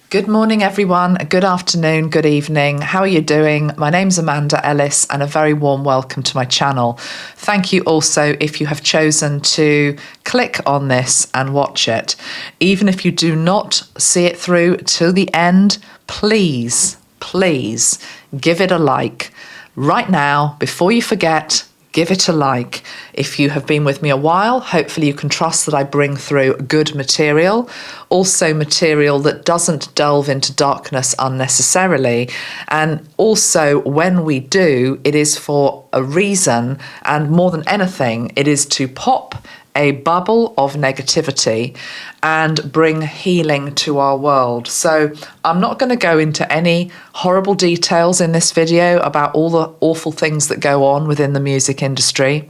Good morning, everyone. Good afternoon, good evening. How are you doing? My name's Amanda Ellis, and a very warm welcome to my channel. Thank you also if you have chosen to click on this and watch it. Even if you do not see it through to the end, please give it a like. Right now, before you forget, give it a like. If you have been with me a while, hopefully you can trust that I bring through good material, also material that doesn't delve into darkness unnecessarily. And also, when we do, it is for a reason, and more than anything, it is to pop a bubble of negativity and bring healing to our world. So I'm not going to go into any horrible details in this video about all the awful things that go on within the music industry.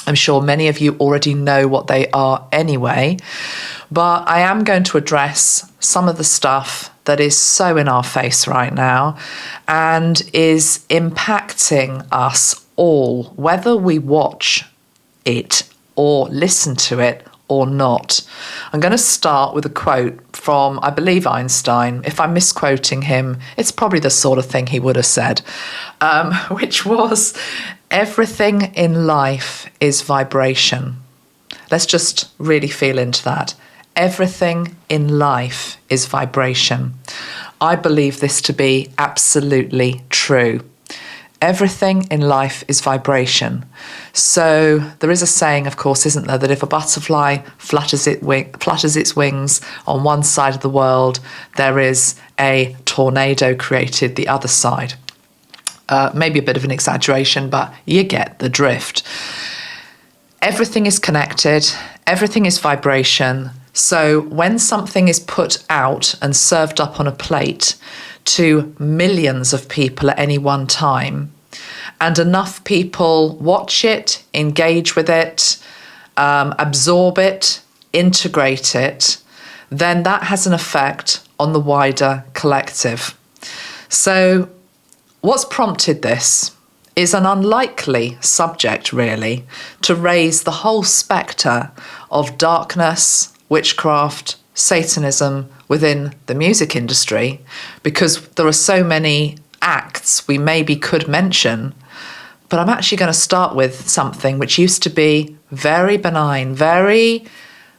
I'm sure many of you already know what they are anyway, but I am going to address some of the stuff that is so in our face right now and is impacting us all, whether we watch it or listen to it or not. I'm going to start with a quote from, I believe, Einstein. If I'm misquoting him, it's probably the sort of thing he would have said, which was, everything in life is vibration. Let's just really feel into that. Everything in life is vibration. I believe this to be absolutely true. Everything in life is vibration. So there is a saying, of course, isn't there, that if a butterfly flutters its wings on one side of the world, there is a tornado created the other side. Maybe a bit of an exaggeration, but you get the drift. Everything is connected. Everything is vibration. So when something is put out and served up on a plate to millions of people at any one time, and enough people watch it, engage with it, absorb it, integrate it, then that has an effect on the wider collective. So what's prompted this is an unlikely subject, really, to raise the whole spectre of darkness, witchcraft, Satanism within the music industry, because there are so many acts we maybe could mention. But I'm actually going to start with something which used to be very benign, very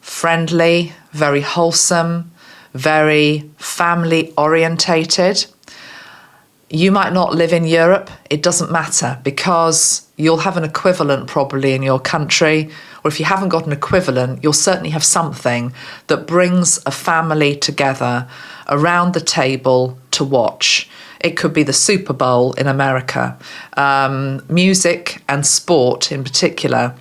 friendly, very wholesome, very family orientated. You might not live in Europe, it doesn't matter, because you'll have an equivalent probably in your country, or if you haven't got an equivalent, you'll certainly have something that brings a family together around the table to watch. It could be the Super Bowl in America, music and sport in particular,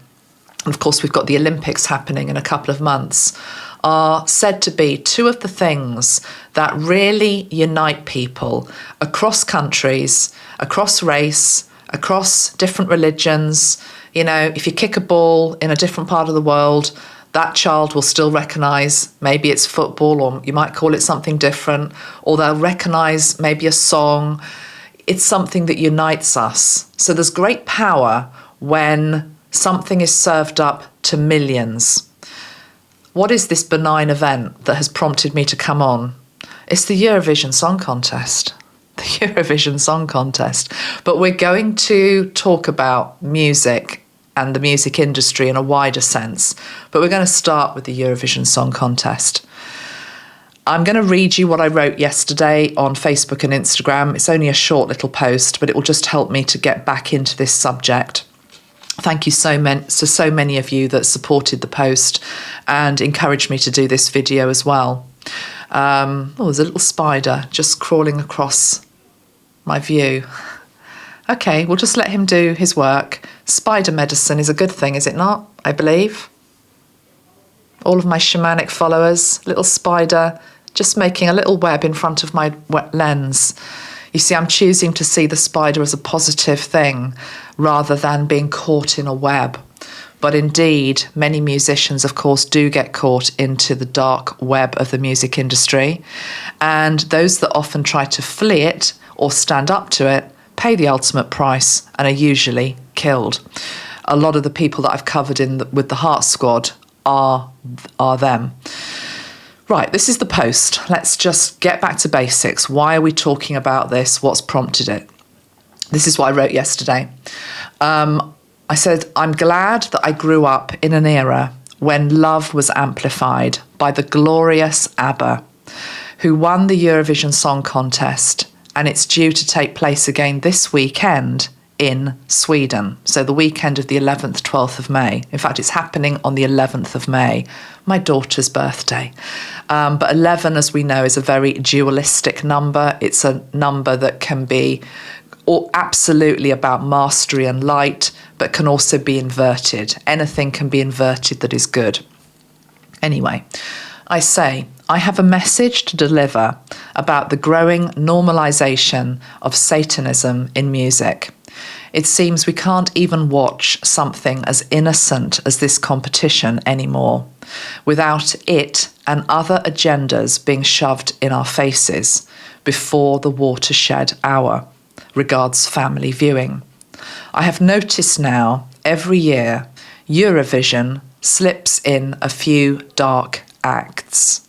and of course we've got the Olympics happening in a couple of months, are said to be two of the things that really unite people across countries, across race, across different religions. You know, if you kick a ball in a different part of the world, that child will still recognise maybe it's football, or you might call it something different, or they'll recognise maybe a song. It's something that unites us. So there's great power when something is served up to millions. What is this benign event that has prompted me to come on? It's the Eurovision Song Contest. The Eurovision Song Contest. But we're going to talk about music and the music industry in a wider sense. But we're going to start with the Eurovision Song Contest. I'm going to read you what I wrote yesterday on Facebook and Instagram. It's only a short little post, but it will just help me to get back into this subject. Thank you so many of you that supported the post and encouraged me to do this video as well. There's a little spider just crawling across my view. Okay, we'll just let him do his work. Spider medicine is a good thing, is it not? I believe. All of my shamanic followers, little spider just making a little web in front of my lens. You see, I'm choosing to see the spider as a positive thing rather than being caught in a web. But indeed, many musicians, of course, do get caught into the dark web of the music industry. And those that often try to flee it or stand up to it pay the ultimate price and are usually killed. A lot of the people that I've covered with the Heart Squad are them. Right, this is the post. Let's just get back to basics. Why are we talking about this? What's prompted it? This is what I wrote yesterday. I said, I'm glad that I grew up in an era when love was amplified by the glorious ABBA, who won the Eurovision Song Contest, and it's due to take place again this weekend in Sweden. So the weekend of the 11th, 12th of May. In fact, it's happening on the 11th of May, my daughter's birthday. But 11, as we know, is a very dualistic number. It's a number that can be absolutely about mastery and light, but can also be inverted. Anything can be inverted that is good. Anyway, I say, I have a message to deliver about the growing normalization of Satanism in music. It seems we can't even watch something as innocent as this competition anymore, without it and other agendas being shoved in our faces before the watershed hour. Regards, family viewing. I have noticed now, every year, Eurovision slips in a few dark acts.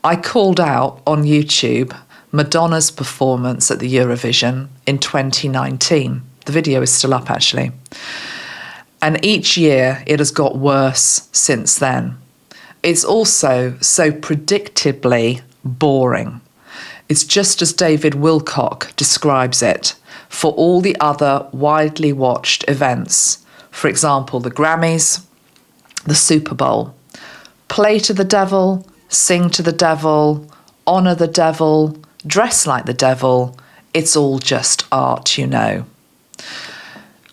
I called out on YouTube Madonna's performance at the Eurovision in 2019. The video is still up, actually. And each year it has got worse since then. It's also so predictably boring. It's just as David Wilcock describes it for all the other widely watched events. For example, the Grammys, the Super Bowl. Play to the devil, sing to the devil, honour the devil, dress like the devil. It's all just art, you know.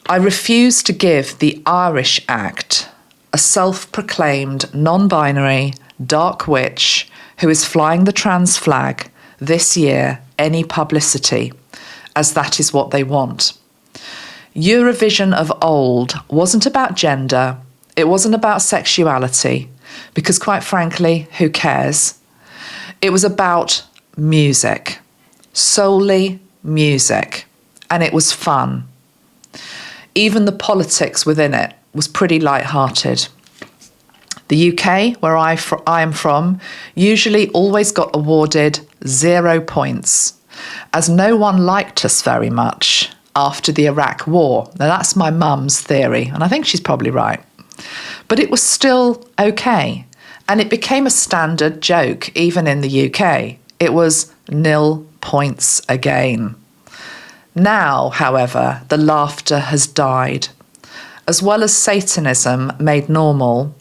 I refuse to give the Irish act, a self-proclaimed non-binary dark witch who is flying the trans flag this year, any publicity, as that is what they want. Eurovision of old wasn't about gender, it wasn't about sexuality, because quite frankly, who cares? It was about music, solely music, and it was fun. Even the politics within it was pretty light-hearted. The UK, where I am from, usually always got awarded 0 points, as no one liked us very much after the Iraq War. Now, that's my mum's theory, and I think she's probably right. But it was still okay, and it became a standard joke even in the UK. It was 0 points again. Now, however, the laughter has died. As well as Satanism made normal,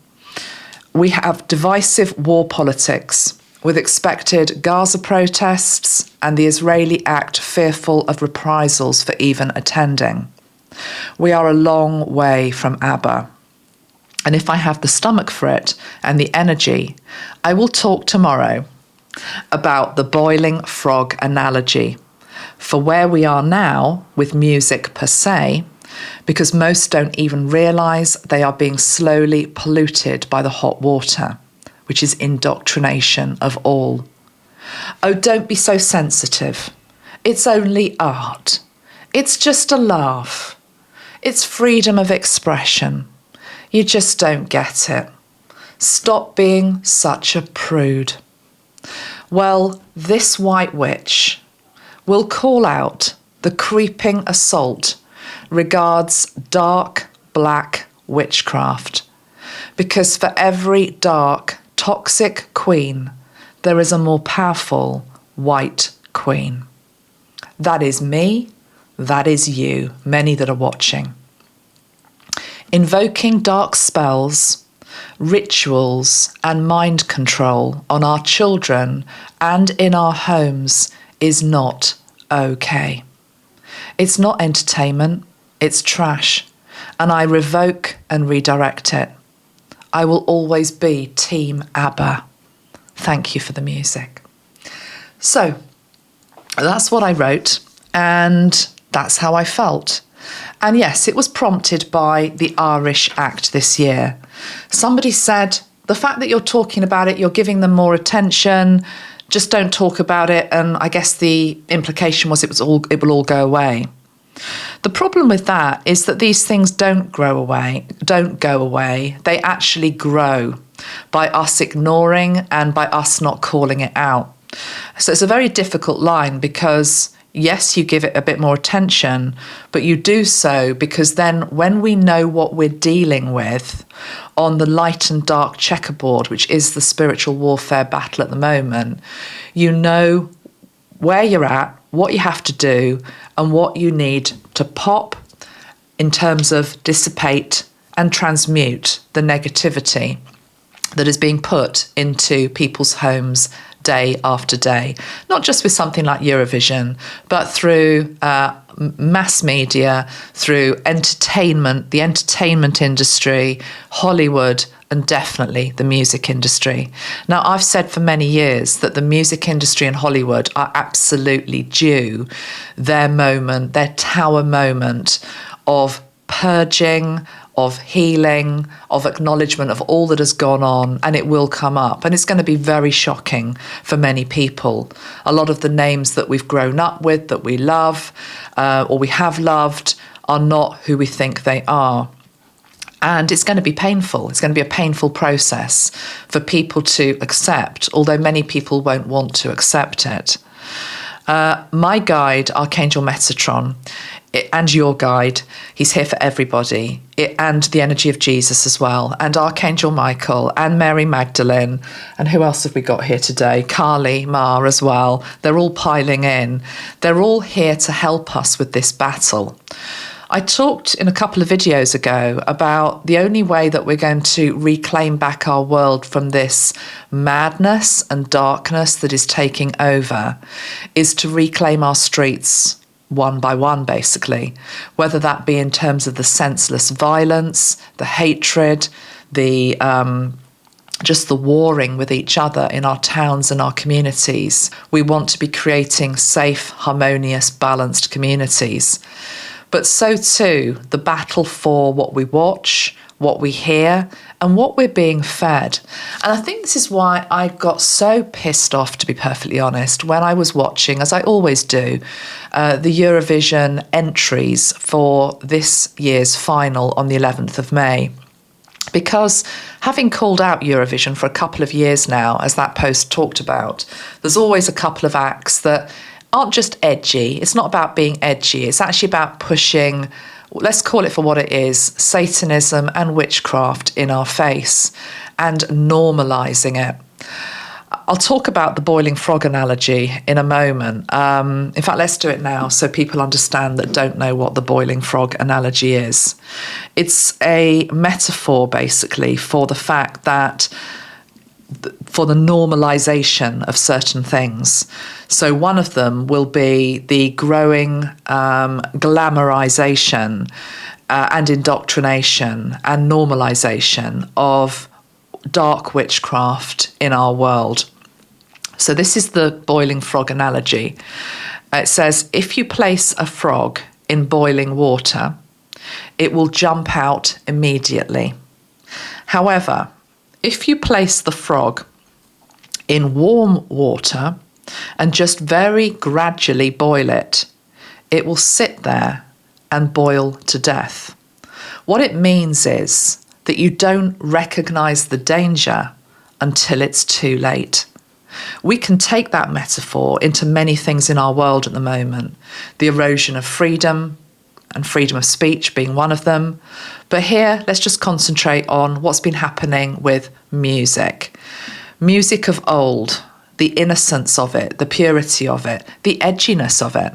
we have divisive war politics with expected Gaza protests and the Israeli act fearful of reprisals for even attending. We are a long way from ABBA. And if I have the stomach for it and the energy, I will talk tomorrow about the boiling frog analogy for where we are now with music per se, because most don't even realise they are being slowly polluted by the hot water, which is indoctrination of all. Oh, don't be so sensitive. It's only art. It's just a laugh. It's freedom of expression. You just don't get it. Stop being such a prude. Well, this white witch will call out the creeping assault regards dark black witchcraft, because for every dark toxic queen there is a more powerful white queen. That is me, that is you, many that are watching. Invoking dark spells, rituals and mind control on our children and in our homes is not okay. It's not entertainment, it's trash, and I revoke and redirect it. I will always be Team ABBA. Thank you for the music. So, that's what I wrote, and that's how I felt. And yes, it was prompted by the Irish act this year. Somebody said, the fact that you're talking about it, you're giving them more attention, just don't talk about it. And I guess the implication was it will all go away. The problem with that is that these things don't go away. They actually grow by us ignoring and by us not calling it out. So it's a very difficult line because, yes, you give it a bit more attention, but you do so because then when we know what we're dealing with on the light and dark checkerboard, which is the spiritual warfare battle at the moment, you know where you're at, what you have to do, and what you need to pop in terms of dissipate and transmute the negativity that is being put into people's homes day after day, not just with something like Eurovision, but through mass media, through entertainment, the entertainment industry, Hollywood, and definitely the music industry. Now, I've said for many years that the music industry and Hollywood are absolutely due their moment, their tower moment of purging, of healing, of acknowledgement of all that has gone on, and it will come up. And it's going to be very shocking for many people. A lot of the names that we've grown up with, that we love, or we have loved, are not who we think they are. And it's going to be painful. It's going to be a painful process for people to accept, although many people won't want to accept it. My guide, Archangel Metatron, and your guide, he's here for everybody, and the energy of Jesus as well, and Archangel Michael, and Mary Magdalene, and who else have we got here today? Kali, Ma as well. They're all piling in. They're all here to help us with this battle. I talked in a couple of videos ago about the only way that we're going to reclaim back our world from this madness and darkness that is taking over is to reclaim our streets one by one, basically, whether that be in terms of the senseless violence, the hatred, the just the warring with each other in our towns and our communities. We want to be creating safe, harmonious, balanced communities. But so too, the battle for what we watch, what we hear, and what we're being fed. And I think this is why I got so pissed off, to be perfectly honest, when I was watching, as I always do, the Eurovision entries for this year's final on the 11th of May. Because having called out Eurovision for a couple of years now, as that post talked about, there's always a couple of acts that aren't just edgy. It's not about being edgy. It's actually about pushing, let's call it for what it is, Satanism and witchcraft in our face and normalizing it. I'll talk about the boiling frog analogy in a moment. In fact, let's do it now so people understand that don't know what the boiling frog analogy is. It's a metaphor, basically, for the fact that for the normalization of certain things. So one of them will be the growing glamorization and indoctrination and normalization of dark witchcraft in our world. So this is the boiling frog analogy. It says, if you place a frog in boiling water, it will jump out immediately. However, if you place the frog in warm water and just very gradually boil it, it will sit there and boil to death. What it means is that you don't recognize the danger until it's too late. We can take that metaphor into many things in our world at the moment. The erosion of freedom, and freedom of speech being one of them. But here, let's just concentrate on what's been happening with music. Music of old, the innocence of it, the purity of it, the edginess of it.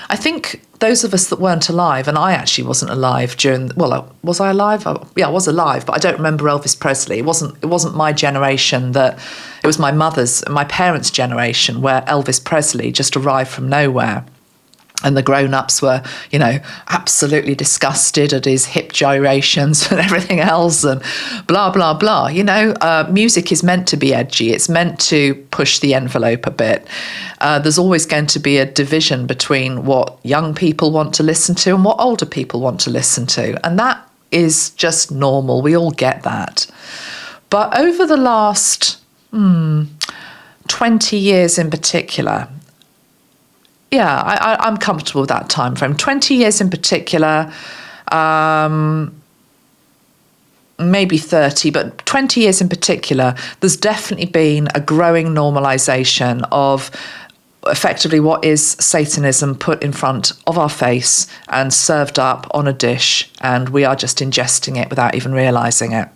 I think those of us that weren't alive, and I actually wasn't alive during, well, was I alive? Yeah, I was alive, but I don't remember Elvis Presley. It wasn't my generation it was my parents' generation where Elvis Presley just arrived from nowhere. And the grown-ups were, absolutely disgusted at his hip gyrations and everything else and blah, blah, blah. Music is meant to be edgy. It's meant to push the envelope a bit. There's always going to be a division between what young people want to listen to and what older people want to listen to. And that is just normal. We all get that. But over the last 20 years in particular, yeah, I'm comfortable with that time frame. 20 years in particular, maybe 30, but 20 years in particular, there's definitely been a growing normalization of effectively what is Satanism put in front of our face and served up on a dish, and we are just ingesting it without even realizing it.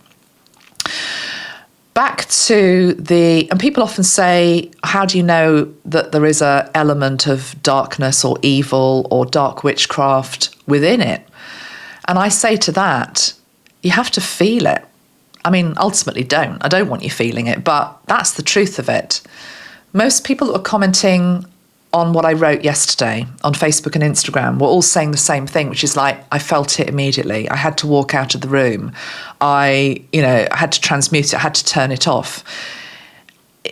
Back to and people often say, how do you know that there is an element of darkness or evil or dark witchcraft within it? And I say to that, you have to feel it. I mean, ultimately I don't want you feeling it, but that's the truth of it. Most people that were commenting on what I wrote yesterday on Facebook and Instagram were all saying the same thing, which is like, I felt it immediately. I had to walk out of the room. I had to transmute it. I had to turn it off.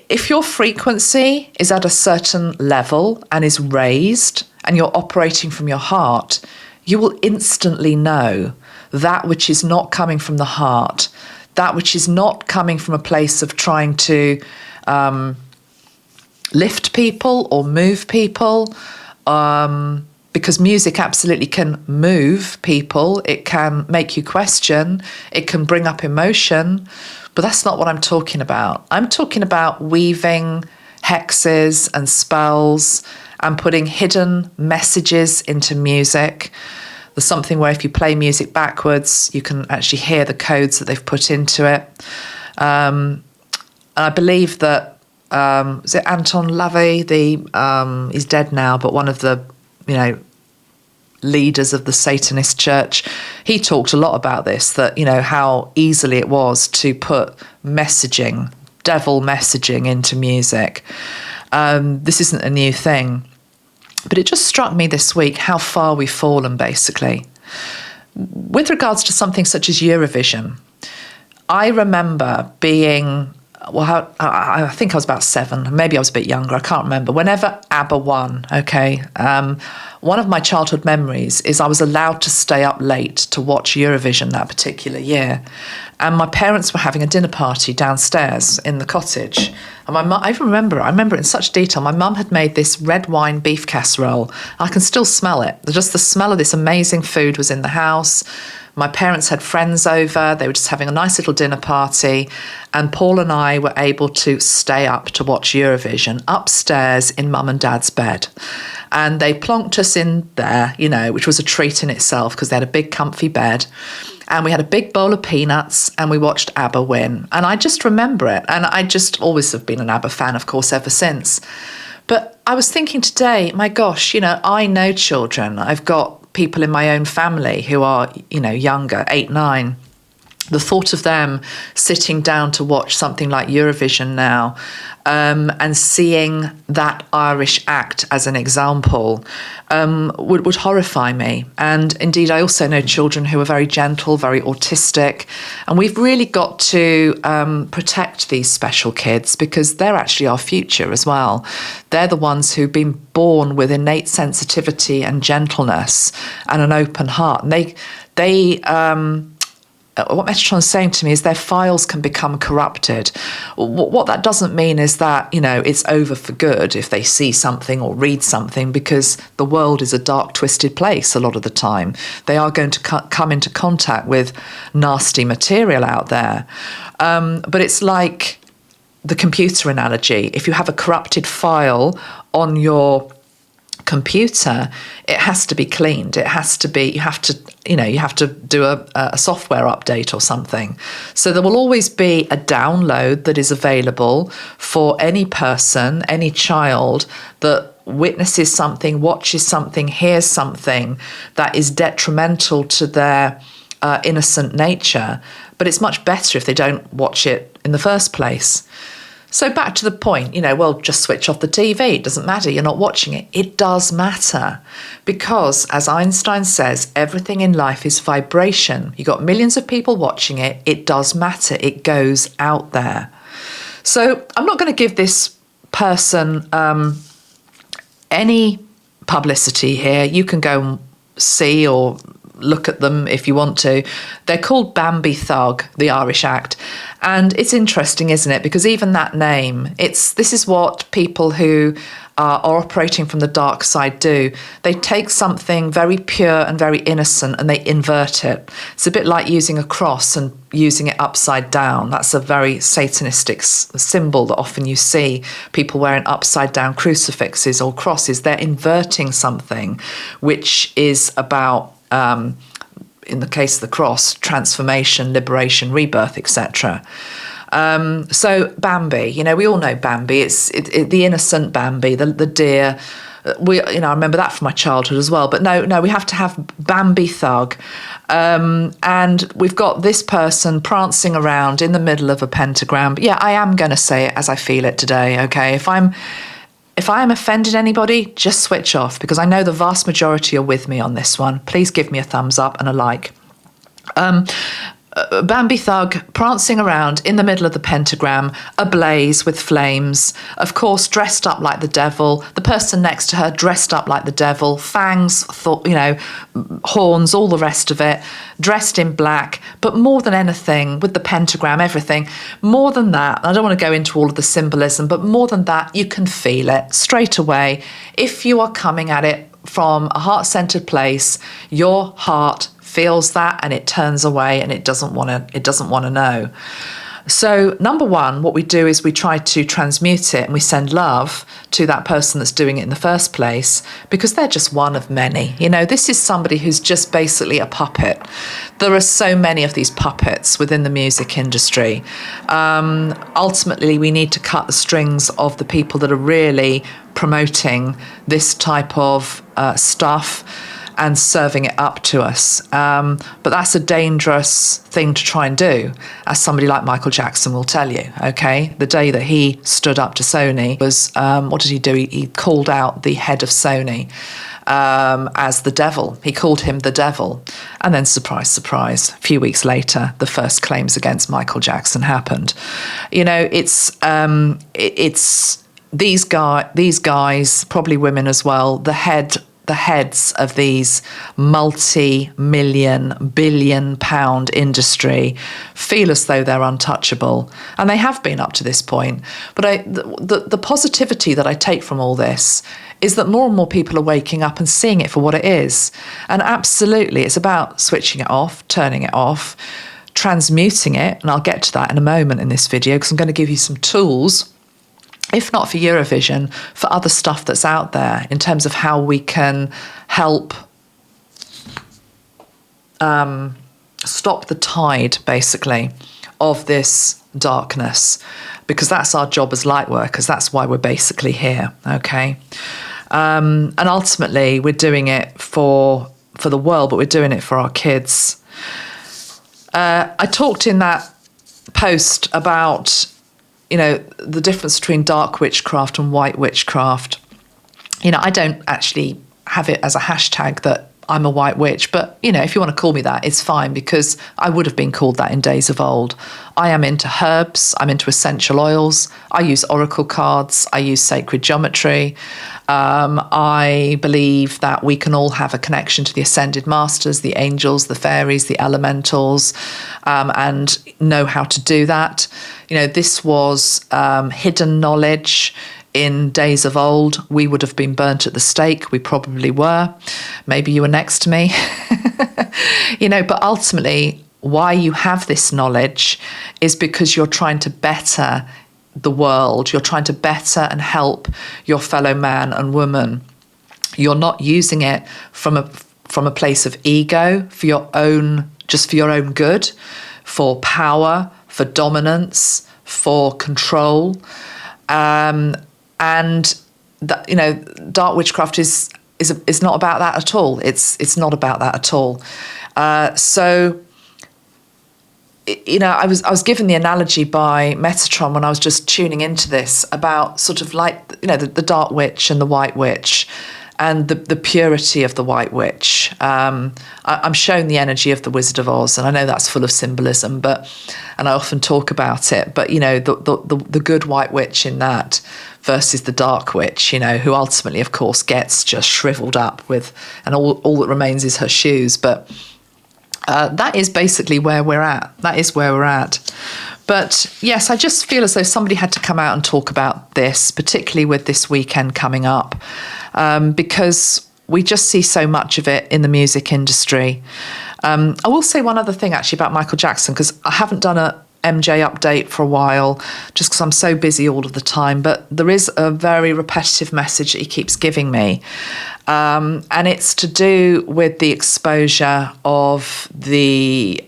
If your frequency is at a certain level and is raised and you're operating from your heart, you will instantly know that which is not coming from the heart, that which is not coming from a place of trying to lift people or move people, because music absolutely can move people. It can make you question. It can bring up emotion. But that's not what I'm talking about. I'm talking about weaving hexes and spells and putting hidden messages into music. There's something where if you play music backwards, you can actually hear the codes that they've put into it. And I believe that, is it Anton LaVey? He's dead now, but one of the, leaders of the Satanist church, he talked a lot about this, that, how easily it was to put messaging, devil messaging into music. This isn't a new thing. But it just struck me this week how far we've fallen, basically. With regards to something such as Eurovision, I remember being, I think I was about 7, maybe I was a bit younger, I can't remember. Whenever ABBA won, one of my childhood memories is I was allowed to stay up late to watch Eurovision that particular year. And my parents were having a dinner party downstairs in the cottage. And my mum, I remember it in such detail. My mum had made this red wine beef casserole. I can still smell it. Just the smell of this amazing food was in the house. My parents had friends over. They were just having a nice little dinner party. And Paul and I were able to stay up to watch Eurovision upstairs in mum and dad's bed. And they plonked us in there, which was a treat in itself because they had a big comfy bed. And we had a big bowl of peanuts and we watched ABBA win. And I just remember it. And I just always have been an ABBA fan, of course, ever since. But I was thinking today, my gosh, I know children. I've got people in my own family who are, younger, 8, 9. The thought of them sitting down to watch something like Eurovision now and seeing that Irish act as an example would horrify me. And indeed, I also know children who are very gentle, very autistic. And we've really got to protect these special kids because they're actually our future as well. They're the ones who've been born with innate sensitivity and gentleness and an open heart. And what Metatron is saying to me is their files can become corrupted. What that doesn't mean is that, it's over for good if they see something or read something, because the world is a dark, twisted place a lot of the time. They are going to come into contact with nasty material out there. But it's like the computer analogy. If you have a corrupted file on your computer, it has to be cleaned. It has to be, you have to do a software update or something. So there will always be a download that is available for any person, any child that witnesses something, watches something, hears something that is detrimental to their innocent nature. But it's much better if they don't watch it in the first place. So back to the point, just switch off the TV. It doesn't matter. You're not watching it. It does matter because, as Einstein says, everything in life is vibration. You've got millions of people watching it. It does matter. It goes out there. So I'm not going to give this person any publicity here. You can go and see or look at them if you want to. They're called Barbie Thug, the Irish act. And it's interesting, isn't it? Because even that name, this is what people who are operating from the dark side do. They take something very pure and very innocent and they invert it. It's a bit like using a cross and using it upside down. That's a very Satanistic symbol that often you see people wearing upside down crucifixes or crosses. They're inverting something which is about, in the case of the cross, transformation, liberation, rebirth, etc. So Bambi, we all know Bambi. It's the innocent Bambi, the deer. I remember that from my childhood as well. But no, we have to have Barbie Thug. And we've got this person prancing around in the middle of a pentagram. Yeah, I am going to say it as I feel it today, okay? If I am offending anybody, just switch off, because I know the vast majority are with me on this one. Please give me a thumbs up and a like. Barbie Thug prancing around in the middle of the pentagram, ablaze with flames, of course dressed up like the devil, the person next to her dressed up like the devil, fangs, horns, all the rest of it, dressed in black, but more than anything, with the pentagram, everything, more than that, I don't want to go into all of the symbolism, but more than that, you can feel it straight away. If you are coming at it from a heart-centered place, your heart feels that and it turns away and it doesn't want to know. So number one, what we do is we try to transmute it and we send love to that person that's doing it in the first place, because they're just one of many. This is somebody who's just basically a puppet. There are so many of these puppets within the music industry. Ultimately, we need to cut the strings of the people that are really promoting this type of stuff and serving it up to us. But that's a dangerous thing to try and do, as somebody like Michael Jackson will tell you, okay? The day that he stood up to Sony was, what did he do? He called out the head of Sony as the devil. He called him the devil. And then, surprise, surprise, a few weeks later, the first claims against Michael Jackson happened. It's these guys, probably women as well, the heads of these multi-million, billion-pound industry feel as though they're untouchable, and they have been up to this point. But the positivity that I take from all this is that more and more people are waking up and seeing it for what it is. And absolutely, it's about switching it off, turning it off, transmuting it, and I'll get to that in a moment in this video, because I'm going to give you some tools, if not for Eurovision, for other stuff that's out there in terms of how we can help stop the tide, basically, of this darkness, because that's our job as light workers. That's why we're basically here, okay? And ultimately, we're doing it for the world, but we're doing it for our kids. I talked in that post about the difference between dark witchcraft and white witchcraft. I don't actually have it as a hashtag that I'm a white witch, but, if you want to call me that, it's fine, because I would have been called that in days of old. I am into herbs, I'm into essential oils, I use oracle cards, I use sacred geometry. I believe that we can all have a connection to the ascended masters, the angels, the fairies, the elementals, and know how to do that. This was hidden knowledge. In days of old, we would have been burnt at the stake. We probably were. Maybe you were next to me. But ultimately, why you have this knowledge is because you're trying to better the world. You're trying to better and help your fellow man and woman. You're not using it from a place of ego, for your own good, for power, for dominance, for control. And that, dark witchcraft is not about that at all. It's not about that at all. So I was given the analogy by Metatron when I was just tuning into this about sort of like the dark witch and the white witch, and the purity of the White Witch. I'm shown the energy of the Wizard of Oz, and I know that's full of symbolism, and I often talk about it. But the good White Witch in that versus the Dark Witch, who ultimately, of course, gets just shriveled up and all that remains is her shoes. But that is basically where we're at. That is where we're at. But yes, I just feel as though somebody had to come out and talk about this, particularly with this weekend coming up, because we just see so much of it in the music industry. I will say one other thing actually about Michael Jackson, because I haven't done a MJ update for a while, just because I'm so busy all of the time. But there is a very repetitive message that he keeps giving me. And it's to do with the exposure of the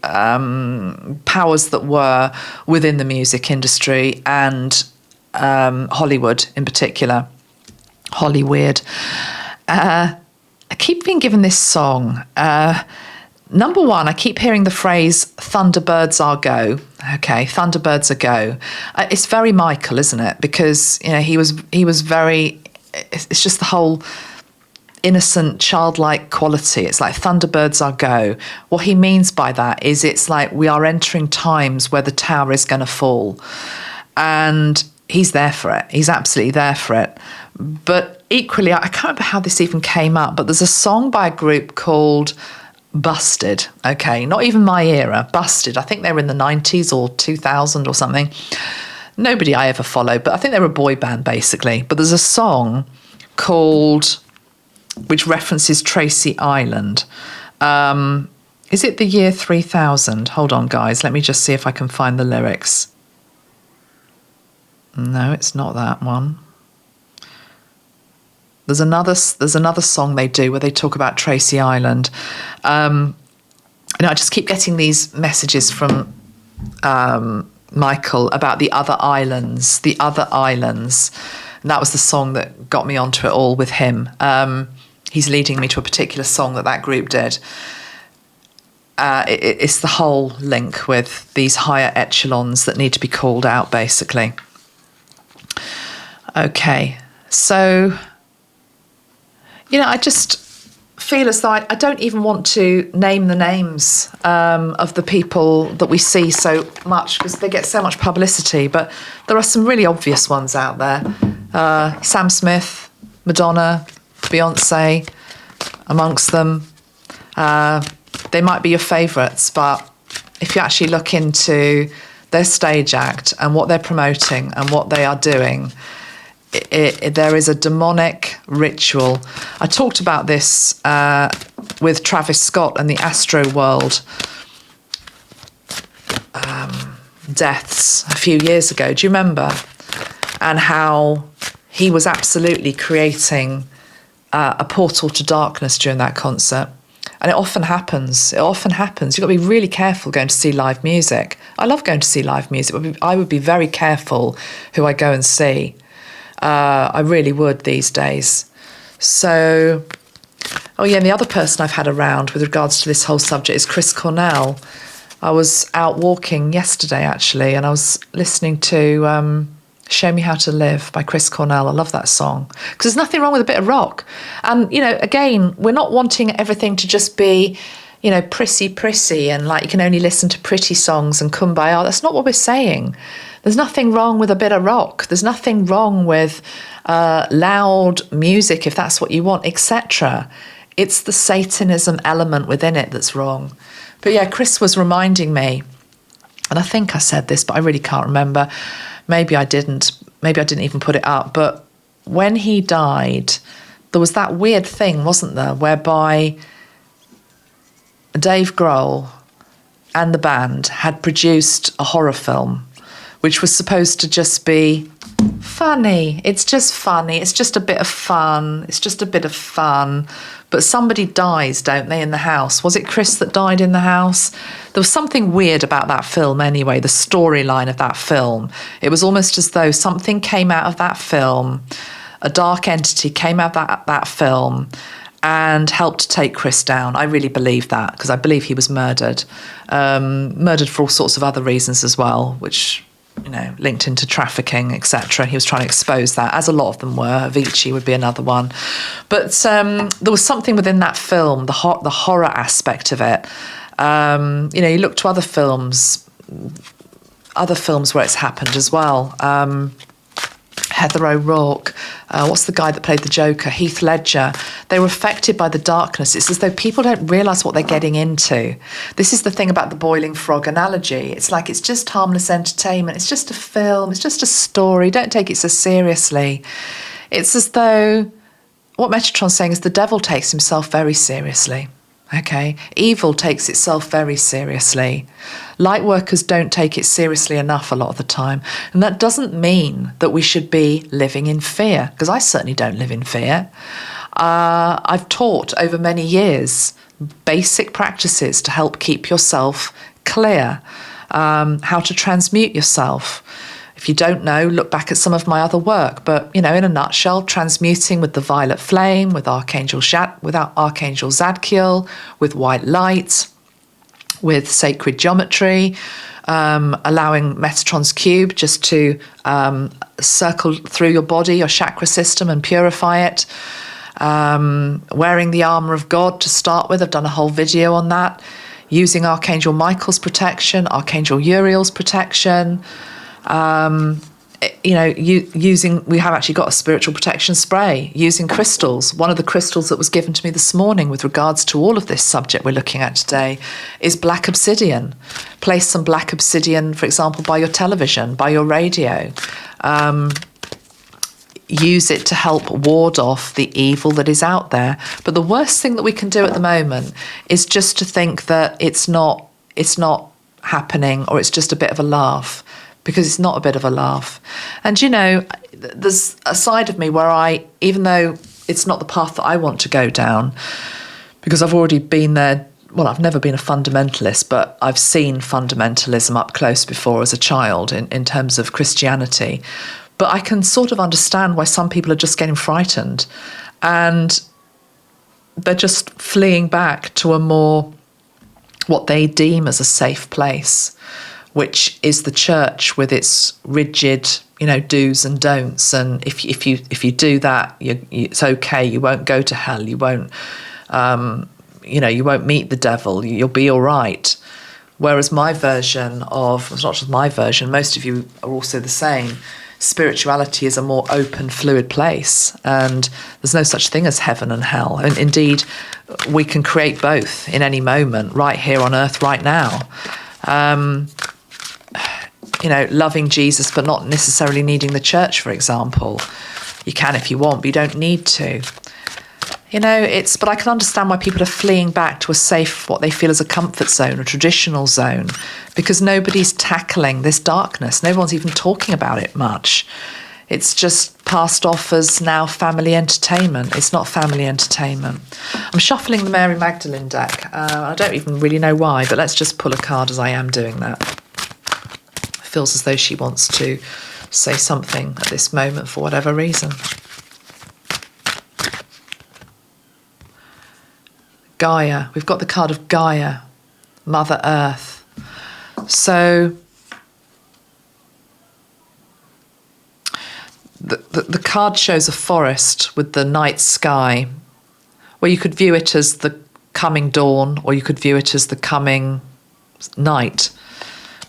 powers that were within the music industry and Hollywood in particular. Hollyweird. I keep being given this song. Number one, I keep hearing the phrase "Thunderbirds are go." Okay, Thunderbirds are go. It's very Michael, isn't it? Because he was very. It's just the whole innocent, childlike quality. It's like Thunderbirds are go. What he means by that is it's like we are entering times where the tower is going to fall, and he's there for it. He's absolutely there for it. But equally, I can't remember how this even came up, but there's a song by a group called Busted. Okay, not even my era. Busted. I think they were in the 90s or 2000 or something. Nobody I ever followed, but I think they were a boy band basically. But there's a song called, which references Tracy Island. Is it the year 3000? Hold on, guys. Let me just see if I can find the lyrics. No, it's not that one. There's another song they do where they talk about Tracy Island. I just keep getting these messages from Michael about the other islands. And that was the song that got me onto it all with him. He's leading me to a particular song that group did. It's the whole link with these higher echelons that need to be called out, basically. Okay, so I just feel as though I don't even want to name the names of the people that we see so much because they get so much publicity. But there are some really obvious ones out there. Sam Smith, Madonna, Beyonce, amongst them. They might be your favourites, but if you actually look into their stage act and what they're promoting and what they are doing, there is a demonic ritual. I talked about this with Travis Scott and the Astro World deaths a few years ago. Do you remember? And how he was absolutely creating a portal to darkness during that concert. And it often happens. You've got to be really careful going to see live music. I love going to see live music, but I would be very careful who I go and see. I really would these days. So, and the other person I've had around with regards to this whole subject is Chris Cornell. I was out walking yesterday, actually, and I was listening to Show Me How to Live by Chris Cornell. I love that song because there's nothing wrong with a bit of rock. And, again, we're not wanting everything to just be, prissy and like you can only listen to pretty songs and kumbaya. That's not what we're saying. There's nothing wrong with a bit of rock. There's nothing wrong with loud music if that's what you want, etc. It's the Satanism element within it that's wrong. But yeah, Chris was reminding me, and I think I said this, but I really can't remember. Maybe I didn't. Maybe I didn't even put it up. But when he died, there was that weird thing, wasn't there, whereby Dave Grohl and the band had produced a horror film which was supposed to just be funny. It's just funny. It's just a bit of fun. It's just a bit of fun. But somebody dies, don't they, in the house? Was it Chris that died in the house? There was something weird about that film anyway, the storyline of that film. It was almost as though something came out of that film, a dark entity came out of that film and helped take Chris down. I really believe that because I believe he was murdered. Murdered for all sorts of other reasons as well, which linked into trafficking, etc. He was trying to expose that, as a lot of them were. Avicii would be another one. But there was something within that film, the horror aspect of it. You look to other films where it's happened as well. Heather O'Rourke, what's the guy that played the Joker? Heath Ledger. They were affected by the darkness. It's as though people don't realise what they're getting into. This is the thing about the boiling frog analogy. It's like it's just harmless entertainment. It's just a film. It's just a story. Don't take it so seriously. It's as though what Metatron's saying is the devil takes himself very seriously. Okay, evil takes itself very seriously. Light workers don't take it seriously enough a lot of the time. And that doesn't mean that we should be living in fear, because I certainly don't live in fear. I've taught over many years basic practices to help keep yourself clear, how to transmute yourself. If you don't know, look back at some of my other work. But, in a nutshell, transmuting with the violet flame, with Archangel Zadkiel, with white light, with sacred geometry, allowing Metatron's cube just to circle through your body, your chakra system, and purify it. Wearing the armour of God to start with. I've done a whole video on that. Using Archangel Michael's protection, Archangel Uriel's protection. We have actually got a spiritual protection spray using crystals. One of the crystals that was given to me this morning with regards to all of this subject we're looking at today is black obsidian. Place some black obsidian, for example, by your television, by your radio. Use it to help ward off the evil that is out there. But the worst thing that we can do at the moment is just to think that it's not happening, or it's just a bit of a laugh. Because it's not a bit of a laugh. And, there's a side of me where even though it's not the path that I want to go down, because I've already been there, well, I've never been a fundamentalist, but I've seen fundamentalism up close before as a child in terms of Christianity. But I can sort of understand why some people are just getting frightened. And they're just fleeing back to a more, what they deem as a safe place, which is the church with its rigid, do's and don'ts. And if you do that, it's okay. You won't go to hell. You won't, you won't meet the devil. You'll be all right. Whereas my version of, it's not just my version, most of you are also the same. Spirituality is a more open, fluid place, and there's no such thing as heaven and hell. And indeed, we can create both in any moment, right here on earth, right now. Loving Jesus, but not necessarily needing the church, for example. You can if you want, but you don't need to. But I can understand why people are fleeing back to a safe, what they feel is a comfort zone, a traditional zone, because nobody's tackling this darkness. No one's even talking about it much. It's just passed off as now family entertainment. It's not family entertainment. I'm shuffling the Mary Magdalene deck. I don't even really know why, but let's just pull a card as I am doing that. Feels as though she wants to say something at this moment for whatever reason. Gaia. We've got the card of Gaia, Mother Earth. So the card shows a forest with the night sky, where you could view it as the coming dawn, or you could view it as the coming night.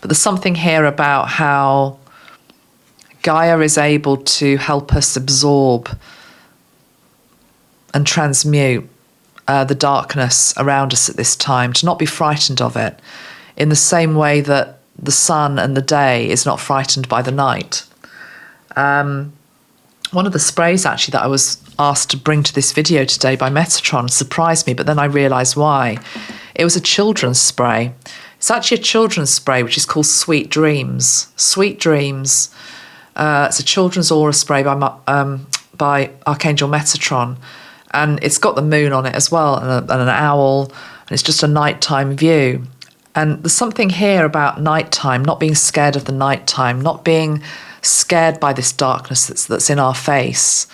But there's something here about how Gaia is able to help us absorb and transmute the darkness around us at this time, to not be frightened of it, in the same way that the sun and the day is not frightened by the night. One of the sprays, actually, that I was asked to bring to this video today by Metatron surprised me, but then I realised why. It was a children's spray. It's actually a children's spray, which is called Sweet Dreams. Sweet Dreams. It's a children's aura spray by Archangel Metatron. And it's got the moon on it as well, and an owl. And it's just a nighttime view. And there's something here about nighttime, not being scared of the nighttime, not being scared by this darkness that's in our face.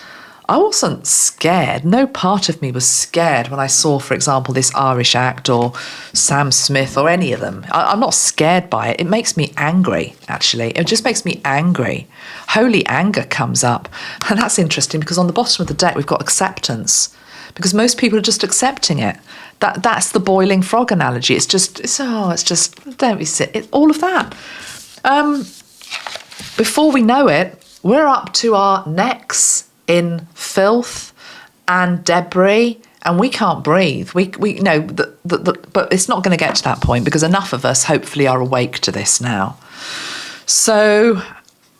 I wasn't scared. No part of me was scared when I saw, for example, this Irish act or Sam Smith or any of them. I'm not scared by it. It makes me angry, actually. It just makes me angry. Holy anger comes up. And that's interesting because on the bottom of the deck, we've got acceptance, because most people are just accepting it. That's the boiling frog analogy. It's just, don't we sit, all of that. Before we know it, we're up to our necks in filth and debris, and we can't breathe. We know but it's not going to get to that point because enough of us hopefully are awake to this now. So,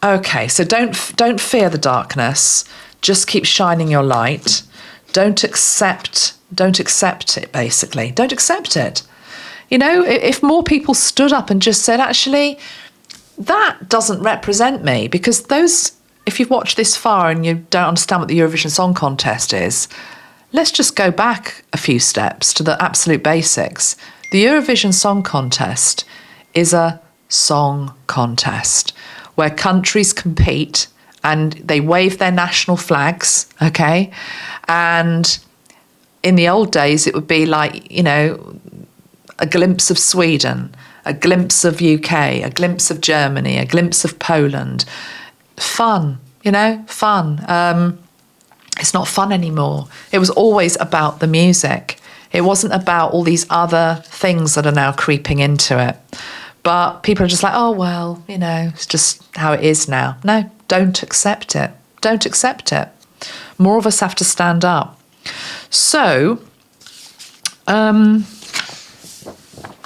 okay, so don't fear the darkness. Just keep shining your light. Don't accept it, basically. Don't accept it. You know, if more people stood up and just said, actually, that doesn't represent me, because those, if you've watched this far and you don't understand what the Eurovision Song Contest is, let's just go back a few steps to the absolute basics. The Eurovision Song Contest is a song contest where countries compete and they wave their national flags, okay? And in the old days, it would be like, you know, a glimpse of Sweden, a glimpse of UK, a glimpse of Germany, a glimpse of Poland. Fun, you know, fun. It's not fun anymore. It was always about the music. It wasn't about all these other things that are now creeping into it. But people are just like, oh, well, you know, it's just how it is now. No, don't accept it. Don't accept it. More of us have to stand up. So,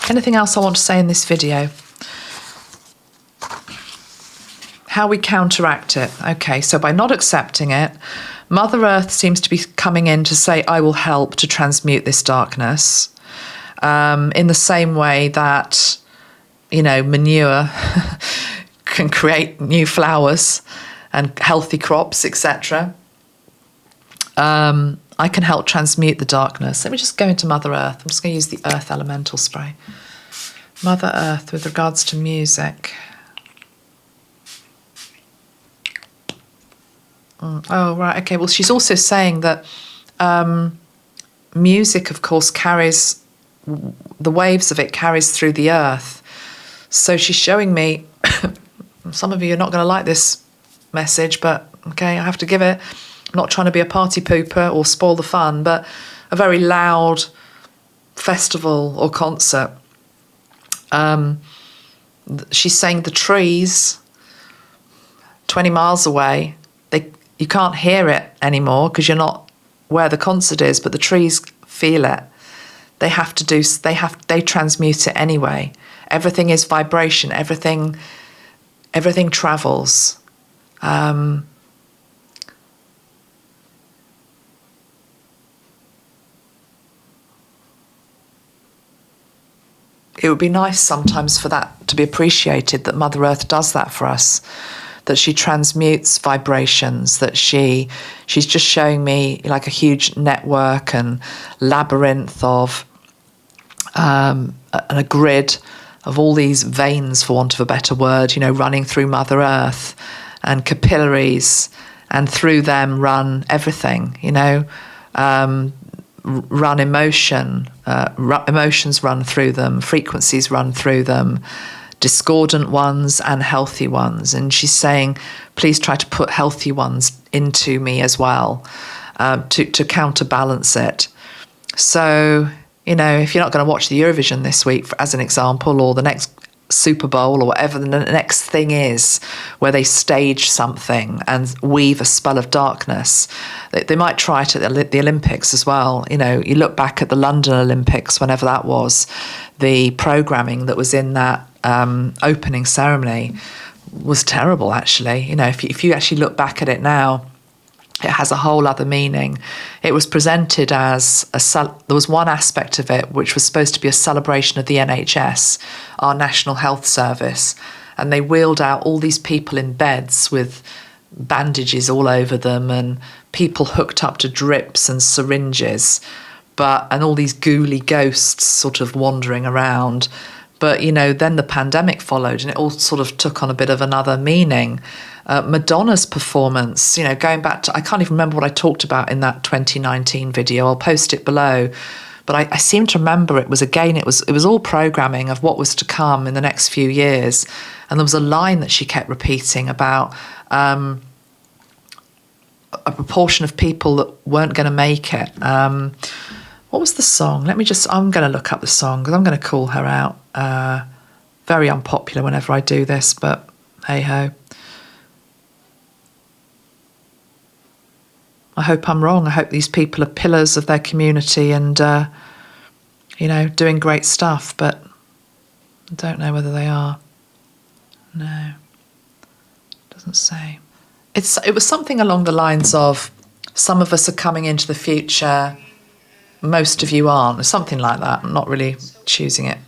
anything else I want to say in this video? How we counteract it. Okay, so by not accepting it, Mother Earth seems to be coming in to say, I will help to transmute this darkness. In the same way that, you know, manure can create new flowers and healthy crops, etc. I can help transmute the darkness. Let me just go into Mother Earth. I'm just going to use the Earth Elemental Spray. Mother Earth with regards to music. Oh, right, okay. Well, she's also saying that music, of course, carries, the waves of it carries through the earth. So she's showing me, some of you are not going to like this message, but okay, I have to give it. I'm not trying to be a party pooper or spoil the fun, but a very loud festival or concert. She's saying the trees 20 miles away, you can't hear it anymore because you're not where the concert is, but the trees feel it. They transmute it anyway. Everything is vibration. Everything travels. It would be nice sometimes for that to be appreciated, that Mother Earth does that for us, that she transmutes vibrations, that she's just showing me like a huge network and labyrinth of a grid of all these veins, for want of a better word, you know, running through Mother Earth, and capillaries, and through them run everything, you know, run emotion, emotions run through them, frequencies run through them, discordant ones and healthy ones. And she's saying, please try to put healthy ones into me as well, to counterbalance it. So, you know, if you're not going to watch the Eurovision this week, as an example, or the next Super Bowl or whatever the next thing is, where they stage something and weave a spell of darkness, they might try it at the Olympics as well. You know, you look back at the London Olympics, whenever that was, the programming that was in that opening ceremony was terrible, actually. You know, if you actually look back at it now, it has a whole other meaning. It was presented as there was one aspect of it which was supposed to be a celebration of the NHS, our National Health Service, and they wheeled out all these people in beds with bandages all over them and people hooked up to drips and syringes, and all these ghouly ghosts sort of wandering around. But, you know, then the pandemic followed and it all sort of took on a bit of another meaning. Madonna's performance, going back to, I can't even remember what I talked about in that 2019 video. I'll post it below. But I seem to remember it was all programming of what was to come in the next few years. And there was a line that she kept repeating about a proportion of people that weren't going to make it. What was the song? I'm going to look up the song because I'm going to call her out. Very unpopular whenever I do this, but hey ho. I hope I'm wrong. I hope these people are pillars of their community and, doing great stuff, but I don't know whether they are. No, doesn't say. It was something along the lines of, some of us are coming into the future, most of you aren't, or something like that. I'm not really choosing it.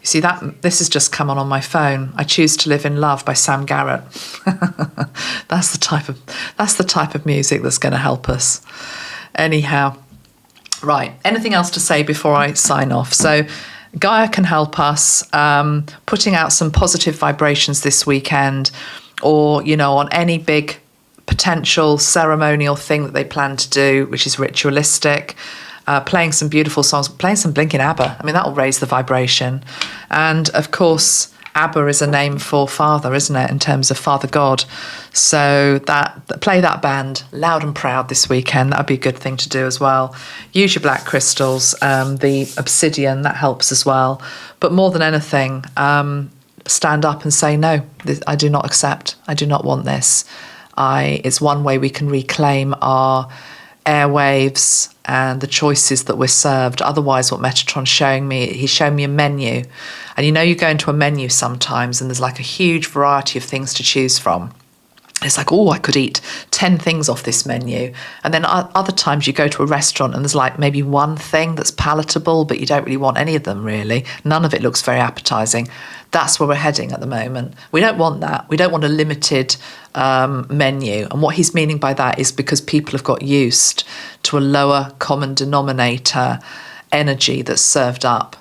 You see this has just come on my phone. I Choose to Live in Love by Sam Garrett. That's the type of music that's going to help us. Anyhow, right. Anything else to say before I sign off? So Gaia can help us putting out some positive vibrations this weekend, or on any big potential ceremonial thing that they plan to do, which is ritualistic. Playing some beautiful songs, playing some blinking ABBA. I mean, that will raise the vibration. And of course, ABBA is a name for Father, isn't it, in terms of Father God? So play that band loud and proud this weekend. That would be a good thing to do as well. Use your black crystals, the obsidian, that helps as well. But more than anything, stand up and say, no, I do not accept. I do not want this. It's one way we can reclaim our airwaves and the choices that we're served. Otherwise, what Metatron's showing me, he's showing me a menu. And you go into a menu sometimes and there's like a huge variety of things to choose from. It's like, I could eat 10 things off this menu. And then other times you go to a restaurant and there's like maybe one thing that's palatable, but you don't really want any of them really. None of it looks very appetizing. That's where we're heading at the moment. We don't want that. We don't want a limited menu. And what he's meaning by that is because people have got used to a lower common denominator energy that's served up,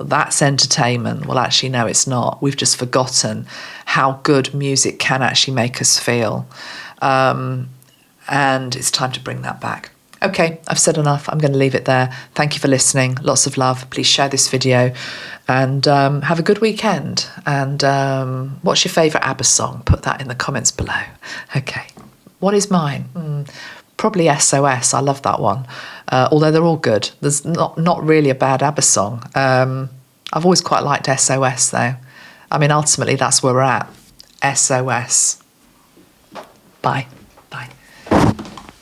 that's entertainment. Well, actually, no, it's not. We've just forgotten how good music can actually make us feel. And it's time to bring that back. Okay, I've said enough. I'm going to leave it there. Thank you for listening. Lots of love. Please share this video and have a good weekend. And what's your favourite ABBA song? Put that in the comments below. Okay, what is mine? Probably SOS. I love that one. Although they're all good. There's not really a bad ABBA song. I've always quite liked SOS though. I mean, ultimately that's where we're at. SOS. Bye. Bye.